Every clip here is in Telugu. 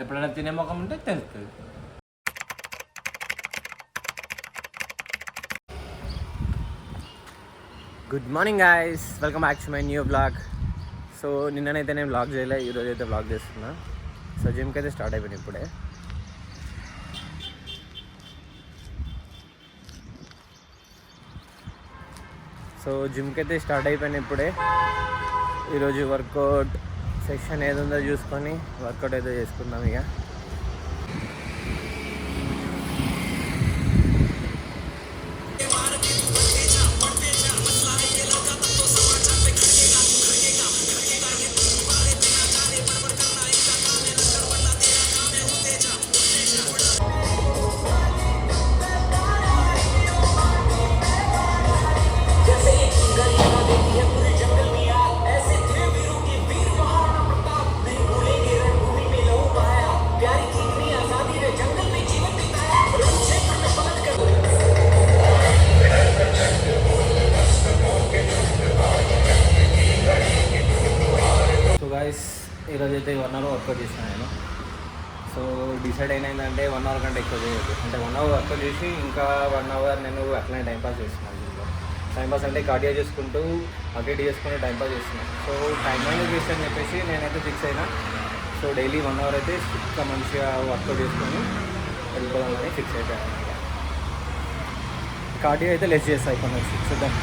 ఎప్పుడైనా తినే ముఖం ఉంటే తెలుస్తుంది. Good morning guys, welcome back to my new blog. So నిన్ననైతే నేను బ్లాగ్ చేయలే, ఈరోజు అయితే బ్లాగ్ చేస్తున్నా. సో జిమ్కి అయితే స్టార్ట్ అయిపోయింది ఇప్పుడే. సో జిమ్కి అయితే స్టార్ట్ అయిపోయింది ఇప్పుడే. ఈరోజు వర్కౌట్ సెక్షన్ ఏది ఉందో చూసుకొని వర్కౌట్ అయితే చేసుకుందాం ఇక. ఈరోజు అయితే 1 అవర్ వర్కౌట్ చేసిన నేను. సో డిసైడ్ అయినదంటే 1 అవర్ కంటే ఎక్కువ చేయొద్దు. అంటే 1 అవర్ వర్కౌట్ చేసి ఇంకా 1 అవర్ నేను అట్లనే టైంపాస్ చేస్తున్నాను. దీంట్లో టైంపాస్ అంటే కార్డియో చేసుకుంటూ అప్డేట్ చేసుకుంటూ టైంపాస్ చేస్తున్నాను. సో టైం మేనేజ్ చేసి అని చెప్పేసి నేనైతే ఫిక్స్ అయినా. సో డైలీ 1 అవర్ అయితే ఇంకా మంచిగా వర్కౌట్ చేసుకొని వెళ్ళిపోదామని ఫిక్స్ అయిపోయాను. కార్డియో అయితే లెస్ చేస్తాయి కొంచెం చూద్దాం.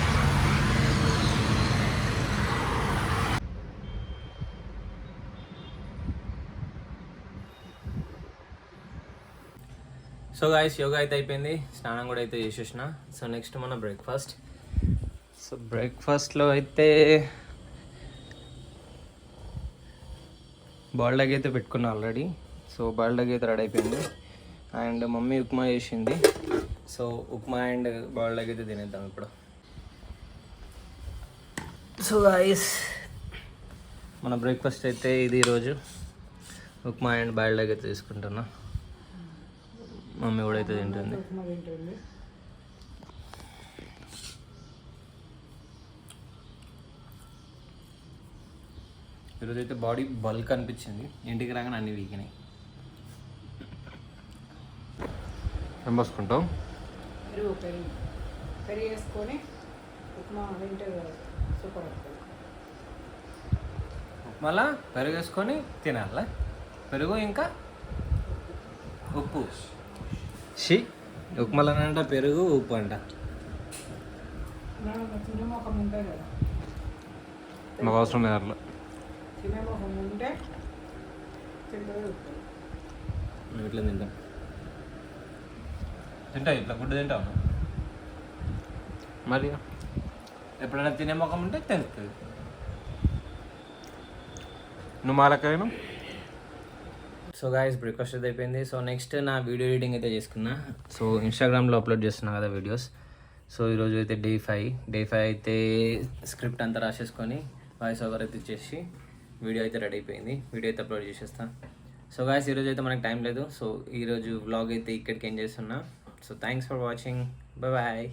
సో గాయస్, యోగా అయితే అయిపోయింది, స్నానం కూడా అయితే చేసేసిన. సో నెక్స్ట్ మన బ్రేక్ఫాస్ట్. సో బ్రేక్ఫాస్ట్లో అయితే బాయిల్డ్ ఎగ్ అయితే పెట్టుకున్నా ఆల్రెడీ. సో బాయిల్డ్ ఎగ్ అయితే రెడీ అయిపోయింది. అండ్ మమ్మీ ఉప్మా చేసింది. So upma and boiled egg అయితే తినేద్దాం ఇప్పుడు. సో గాయస్, మన బ్రేక్ఫాస్ట్ అయితే ఇది ఈరోజు ఉప్మా అండ్ బాయిల్డ్ ఎగ్ అయితే తీసుకుంటున్నా. మమ్మీ కూడా అయితే తింటుంది. ఈరోజు అయితే బాడీ బల్క్ అనిపించింది, ఇంటికి రాగానే అన్ని వీకినాయి. ఏం పోసుకుంటావు? ఉప్మాలా పెరుగు వేసుకొని తినాలా? పెరుగు ఇంకా ఉప్పు. షీ ఉప్మాలనంట పెరుగు ఉప్పు అంట. మాకు అవసరం లేదు అట్లా. మేము ఇట్లా తింటావు ఇట్లా గుడ్డు తింటావు మరి. ఎప్పుడైనా తినే ముఖం ఉంటే తెలుస్తుంది. నువ్వు మాలకైనా. సో గాయస్, బ్రేక్ఫాస్ట్ అయితే అయిపోయింది. సో నెక్స్ట్ నా వీడియో ఎడిటింగ్ అయితే చేసుకున్నా. సో ఇన్స్టాగ్రామ్లో అప్లోడ్ చేస్తున్నా కదా వీడియోస్. సో ఈరోజు అయితే డే 5 అయితే స్క్రిప్ట్ అంతా రాసేసుకొని వాయిస్ ఓవర్ అయితే ఇచ్చేసి వీడియో అయితే రెడీ అయిపోయింది. వీడియో అయితే అప్లోడ్ చేసేస్తాను. సో గాయస్, ఈరోజు అయితే మనకు టైం లేదు. సో ఈరోజు వ్లాగ్ అయితే ఇక్కడికి ఎండ్ చేస్తున్నా. So thanks for watching. Bye.